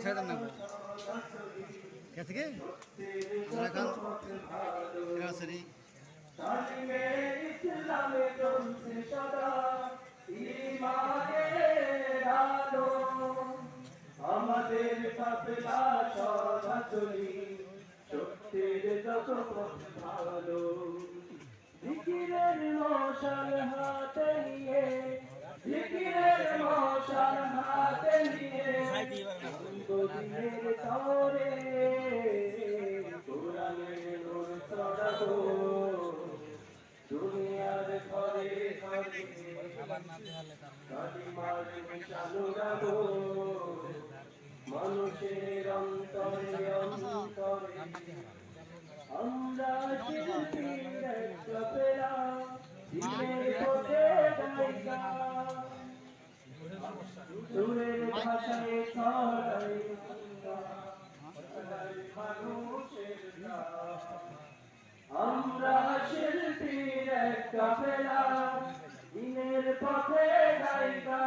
ছেড়ে না কে থেকে এখন সরাসরি ইসলামে চলছে সদা ঈমানের আলো আমাদের কাফেলা সদা চলি সত্যের যত পথ ভালো জিকিরের মশাল হাতে নিয়ে জিকিরের মশাল হাতে নিয়ে দিনের তরে কোরআনের নূর ছড়াবো দুনিয়ার ঘরে ঘরে কালিমার মিশাল উড়াবো মানুষের অন্তরে অন্তরে আমরা শিল্পীর একটা পেলা দিনের পথে গায়িকা সুরের ভাষায় ছড়াই মানুষের আমরা শিল্পীর একটা পেলা দিনের পথে গায়িকা।